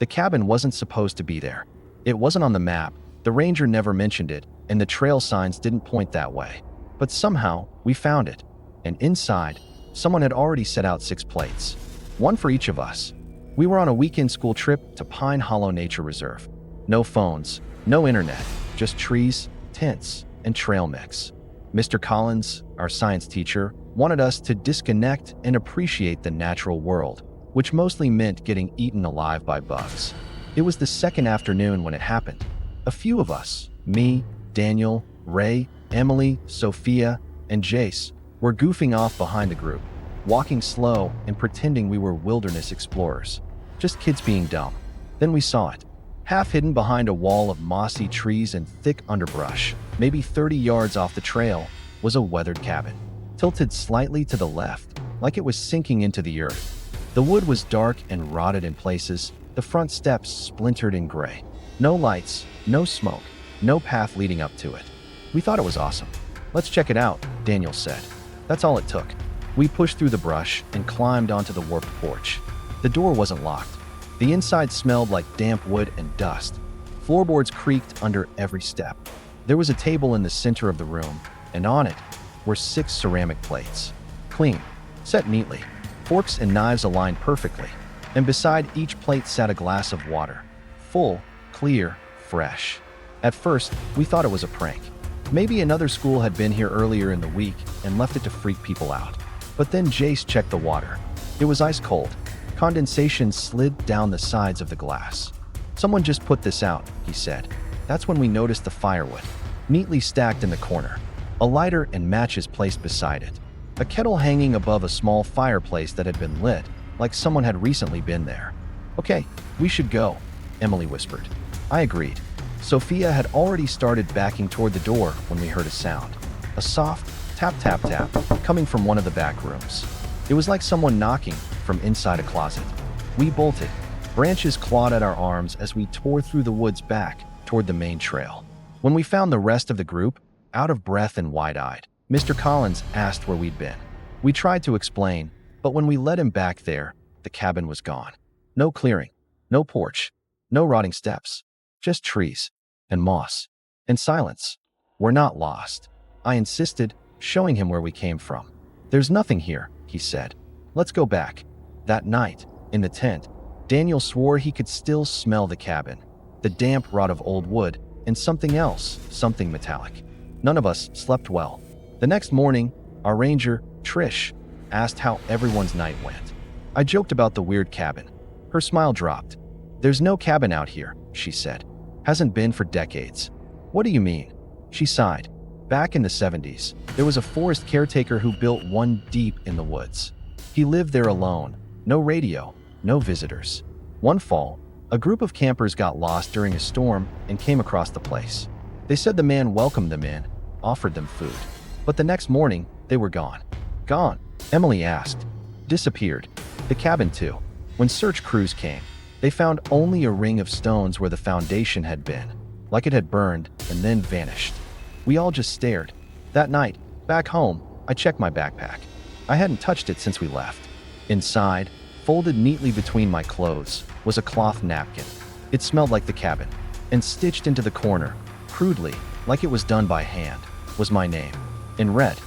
The cabin wasn't supposed to be there. It wasn't on the map, the ranger never mentioned it, and the trail signs didn't point that way. But somehow, we found it. And inside, someone had already set out 6 plates. One for each of us. We were on a weekend school trip to Pine Hollow Nature Reserve. No phones, no internet, just trees, tents, and trail mix. Mr. Collins, our science teacher, wanted us to disconnect and appreciate the natural world, which mostly meant getting eaten alive by bugs. It was the second afternoon when it happened. A few of us, me, Daniel, Ray, Emily, Sophia, and Jace, were goofing off behind the group, walking slow and pretending we were wilderness explorers. Just kids being dumb. Then we saw it. Half hidden behind a wall of mossy trees and thick underbrush, maybe 30 yards off the trail, was a weathered cabin, tilted slightly to the left, like it was sinking into the earth. The wood was dark and rotted in places, the front steps splintered in gray. No lights, no smoke, no path leading up to it. We thought it was awesome. "Let's check it out," Daniel said. That's all it took. We pushed through the brush and climbed onto the warped porch. The door wasn't locked. The inside smelled like damp wood and dust. Floorboards creaked under every step. There was a table in the center of the room, and on it were 6 ceramic plates. Clean, set neatly, forks and knives aligned perfectly, and beside each plate sat a glass of water. Full, clear, fresh. At first, we thought it was a prank. Maybe another school had been here earlier in the week and left it to freak people out. But then Jace checked the water. It was ice cold. Condensation slid down the sides of the glass. "Someone just put this out," he said. That's when we noticed the firewood, neatly stacked in the corner. A lighter and matches placed beside it. A kettle hanging above a small fireplace that had been lit, like someone had recently been there. "Okay, we should go," Emily whispered. I agreed. Sophia had already started backing toward the door when we heard a sound. A soft tap tap tap coming from one of the back rooms. It was like someone knocking from inside a closet. We bolted. Branches clawed at our arms as we tore through the woods back toward the main trail. When we found the rest of the group, out of breath and wide-eyed, Mr. Collins asked where we'd been. We tried to explain, but when we led him back there, the cabin was gone. No clearing, no porch, no rotting steps, just trees and moss and silence. "We're not lost," I insisted, showing him where we came from. "There's nothing here," he said. "Let's go back." That night, in the tent, Daniel swore he could still smell the cabin, the damp rot of old wood, and something else, something metallic. None of us slept well. The next morning, our ranger, Trish, asked how everyone's night went. I joked about the weird cabin. Her smile dropped. "There's no cabin out here," she said. "Hasn't been for decades." "What do you mean?" She sighed. "Back in the 70s, there was a forest caretaker who built one deep in the woods. He lived there alone, no radio, no visitors. One fall, a group of campers got lost during a storm and came across the place. They said the man welcomed them in, offered them food. But the next morning, they were gone." "Gone?" Emily asked. "Disappeared. The cabin too. When search crews came, they found only a ring of stones where the foundation had been, like it had burned and then vanished." We all just stared. That night, back home, I checked my backpack. I hadn't touched it since we left. Inside, folded neatly between my clothes, was a cloth napkin. It smelled like the cabin. And stitched into the corner, crudely, like it was done by hand, was my name, in red.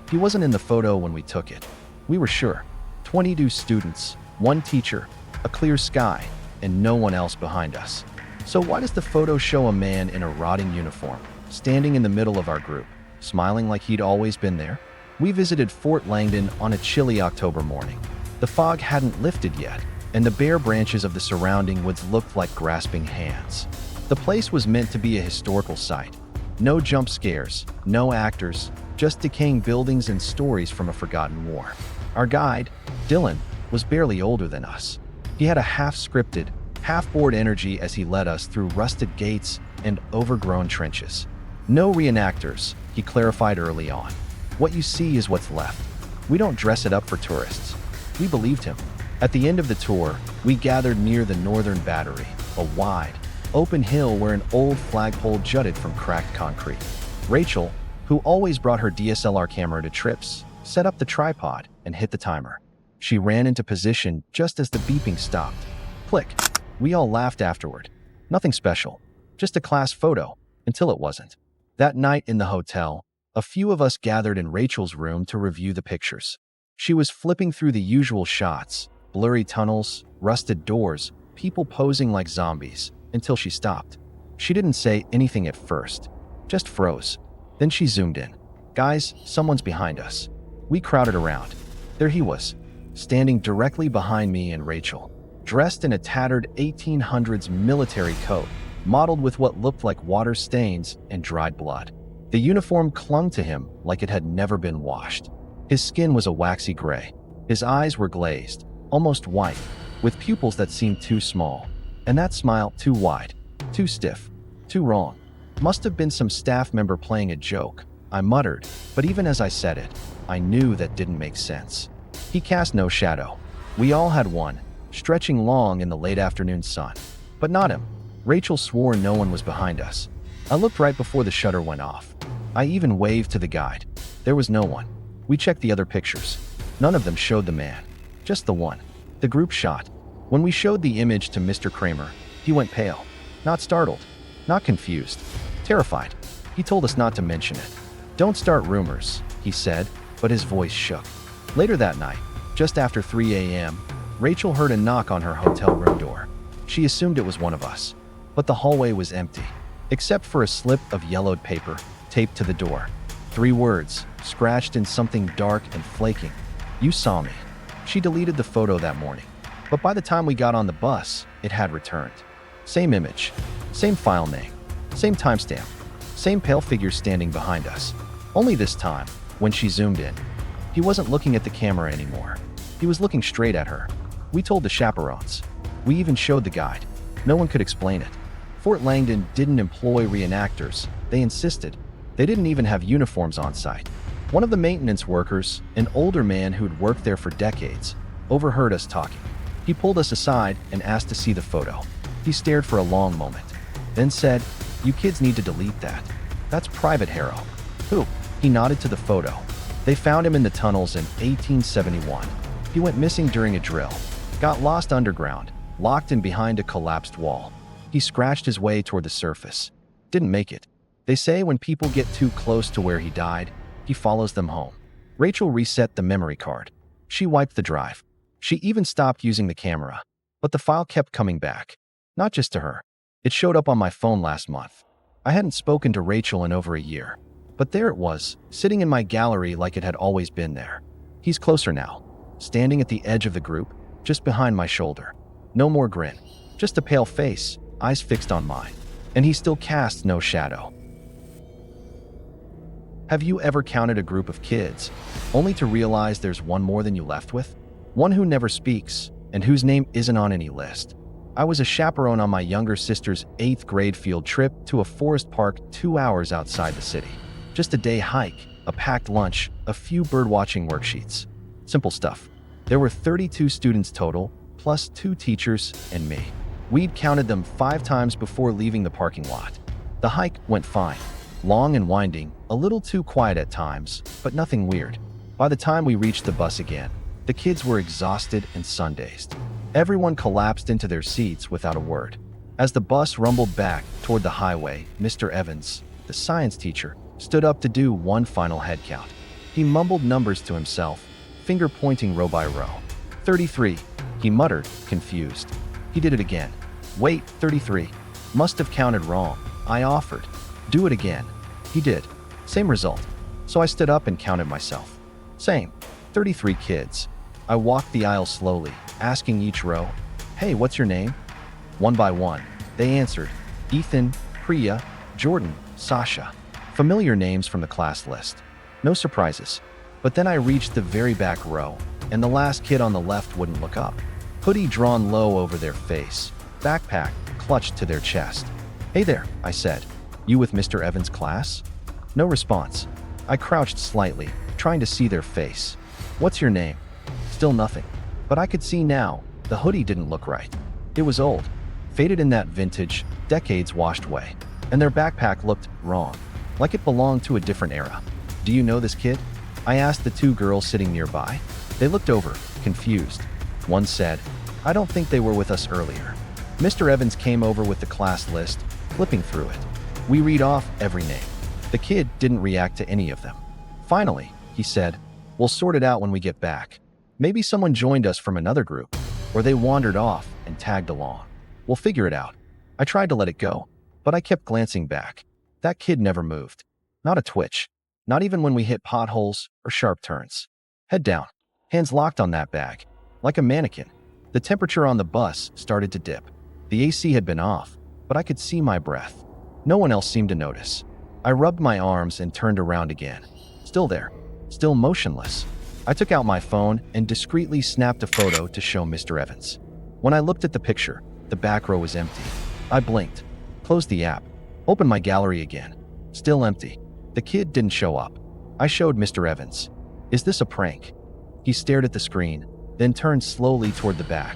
He wasn't in the photo when we took it. We were sure. 22 students, 1 teacher, a clear sky, and no one else behind us. So why does the photo show a man in a rotting uniform, standing in the middle of our group, smiling like he'd always been there? We visited Fort Langdon on a chilly October morning. The fog hadn't lifted yet, and the bare branches of the surrounding woods looked like grasping hands. The place was meant to be a historical site. No jump scares, no actors, just decaying buildings and stories from a forgotten war. Our guide, Dylan, was barely older than us. He had a half-scripted, half-bored energy as he led us through rusted gates and overgrown trenches. "No reenactors," he clarified early on. "What you see is what's left. We don't dress it up for tourists." We believed him. At the end of the tour, we gathered near the Northern Battery, a wide, open hill where an old flagpole jutted from cracked concrete. Rachel, who always brought her DSLR camera to trips, set up the tripod and hit the timer. She ran into position just as the beeping stopped. Click. We all laughed afterward. Nothing special. Just a class photo, until it wasn't. That night in the hotel, a few of us gathered in Rachel's room to review the pictures. She was flipping through the usual shots, blurry tunnels, rusted doors, people posing like zombies, until she stopped. She didn't say anything at first, just froze. Then she zoomed in. Guys, someone's behind us. We crowded around. There he was, standing directly behind me and Rachel, dressed in a tattered 1800s military coat, mottled with what looked like water stains and dried blood. The uniform clung to him like it had never been washed. His skin was a waxy gray. His eyes were glazed, almost white, with pupils that seemed too small, and that smile too wide, too stiff, too wrong. Must have been some staff member playing a joke, I muttered, but even as I said it, I knew that didn't make sense. He cast no shadow. We all had one, stretching long in the late afternoon sun. But not him. Rachel swore no one was behind us. I looked right before the shutter went off. I even waved to the guide. There was no one. We checked the other pictures. None of them showed the man. Just the one. The group shot. When we showed the image to Mr. Kramer, he went pale. Not startled. Not confused. Terrified. He told us not to mention it. Don't start rumors, he said, but his voice shook. Later that night, just after 3 a.m., Rachel heard a knock on her hotel room door. She assumed it was one of us. But the hallway was empty, except for a slip of yellowed paper taped to the door. 3 words, scratched in something dark and flaking. You saw me. She deleted the photo that morning. But by the time we got on the bus, it had returned. Same image, same file name, same timestamp, same pale figure standing behind us. Only this time, when she zoomed in, he wasn't looking at the camera anymore. He was looking straight at her. We told the chaperones. We even showed the guide. No one could explain it. Fort Langdon didn't employ reenactors. They insisted. They didn't even have uniforms on site. One of the maintenance workers, an older man who'd worked there for decades, overheard us talking. He pulled us aside and asked to see the photo. He stared for a long moment, then said, "You kids need to delete that. That's Private Harrow." "Who?" He nodded to the photo. They found him in the tunnels in 1871. He went missing during a drill, got lost underground, locked in behind a collapsed wall. He scratched his way toward the surface. Didn't make it. They say when people get too close to where he died, he follows them home. Rachel reset the memory card. She wiped the drive. She even stopped using the camera. But the file kept coming back. Not just to her. It showed up on my phone last month. I hadn't spoken to Rachel in over a year. But there it was, sitting in my gallery like it had always been there. He's closer now, standing at the edge of the group, just behind my shoulder. No more grin. Just a pale face, eyes fixed on mine. And he still casts no shadow. Have you ever counted a group of kids, only to realize there's one more than you left with? One who never speaks, and whose name isn't on any list. I was a chaperone on my younger sister's 8th grade field trip to a forest park 2 hours outside the city. Just a day hike, a packed lunch, a few birdwatching worksheets. Simple stuff. There were 32 students total, plus 2 teachers and me. We'd counted them 5 times before leaving the parking lot. The hike went fine. Long and winding, a little too quiet at times, but nothing weird. By the time we reached the bus again, the kids were exhausted and sun-dazed. Everyone collapsed into their seats without a word. As the bus rumbled back toward the highway, Mr. Evans, the science teacher, stood up to do one final head count. He mumbled numbers to himself, finger pointing row by row. 33, he muttered, confused. He did it again. Wait, 33. Must have counted wrong. I offered. Do it again. He did. Same result. So I stood up and counted myself. Same. 33 kids. I walked the aisle slowly, asking each row, "Hey, what's your name?" One by one, they answered, Ethan, Priya, Jordan, Sasha. Familiar names from the class list. No surprises. But then I reached the very back row, and the last kid on the left wouldn't look up. Hoodie drawn low over their face, backpack clutched to their chest. "Hey there," I said. "You with Mr. Evans' class?" No response. I crouched slightly, trying to see their face. "What's your name?" Still nothing. But I could see now, the hoodie didn't look right. It was old, faded in that vintage, decades washed way. And their backpack looked wrong, like it belonged to a different era. "Do you know this kid?" I asked the 2 girls sitting nearby. They looked over, confused. One said, "I don't think they were with us earlier." Mr. Evans came over with the class list, flipping through it. We read off every name. The kid didn't react to any of them. Finally, he said, "We'll sort it out when we get back. Maybe someone joined us from another group, or they wandered off and tagged along. We'll figure it out." I tried to let it go, but I kept glancing back. That kid never moved. Not a twitch. Not even when we hit potholes or sharp turns. Head down, hands locked on that bag, like a mannequin. The temperature on the bus started to dip. The AC had been off, but I could see my breath. No one else seemed to notice. I rubbed my arms and turned around again. Still there, still motionless. I took out my phone and discreetly snapped a photo to show Mr. Evans. When I looked at the picture, the back row was empty. I blinked, closed the app, opened my gallery again. Still empty. The kid didn't show up. I showed Mr. Evans. "Is this a prank?" He stared at the screen, then turned slowly toward the back.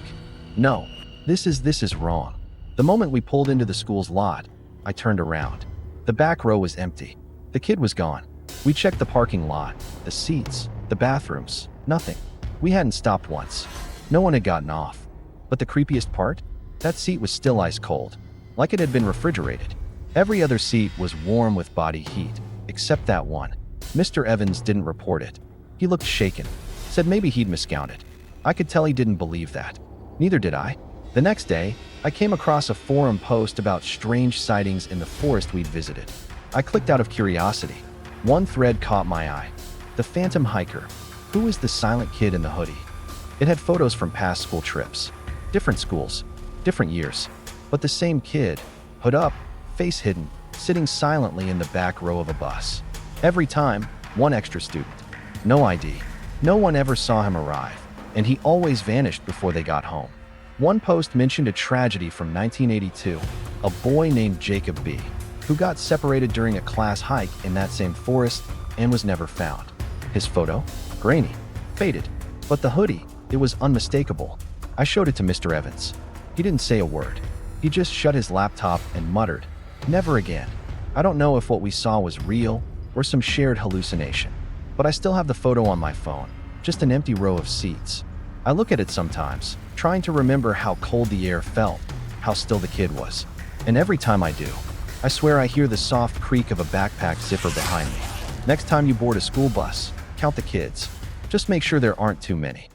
"No, this is wrong." The moment we pulled into the school's lot, I turned around. The back row was empty. The kid was gone. We checked the parking lot, the seats, the bathrooms. Nothing. We hadn't stopped once. No one had gotten off. But the creepiest part? That seat was still ice cold, like it had been refrigerated. Every other seat was warm with body heat, except that one. Mr. Evans didn't report it. He looked shaken, said maybe he'd miscounted. I could tell he didn't believe that. Neither did I. The next day, I came across a forum post about strange sightings in the forest we'd visited. I clicked out of curiosity. One thread caught my eye. The phantom hiker. Who is the silent kid in the hoodie? It had photos from past school trips. Different schools, different years, but the same kid, hood up, face hidden, sitting silently in the back row of a bus. Every time, one extra student. No ID. No one ever saw him arrive, and he always vanished before they got home. One post mentioned a tragedy from 1982, a boy named Jacob B., who got separated during a class hike in that same forest and was never found. His photo? Grainy, faded, but the hoodie, it was unmistakable. I showed it to Mr. Evans. He didn't say a word. He just shut his laptop and muttered, "Never again." I don't know if what we saw was real or some shared hallucination, but I still have the photo on my phone, just an empty row of seats. I look at it sometimes, trying to remember how cold the air felt, how still the kid was. And every time I do, I swear I hear the soft creak of a backpack zipper behind me. Next time you board a school bus, count the kids. Just make sure there aren't too many.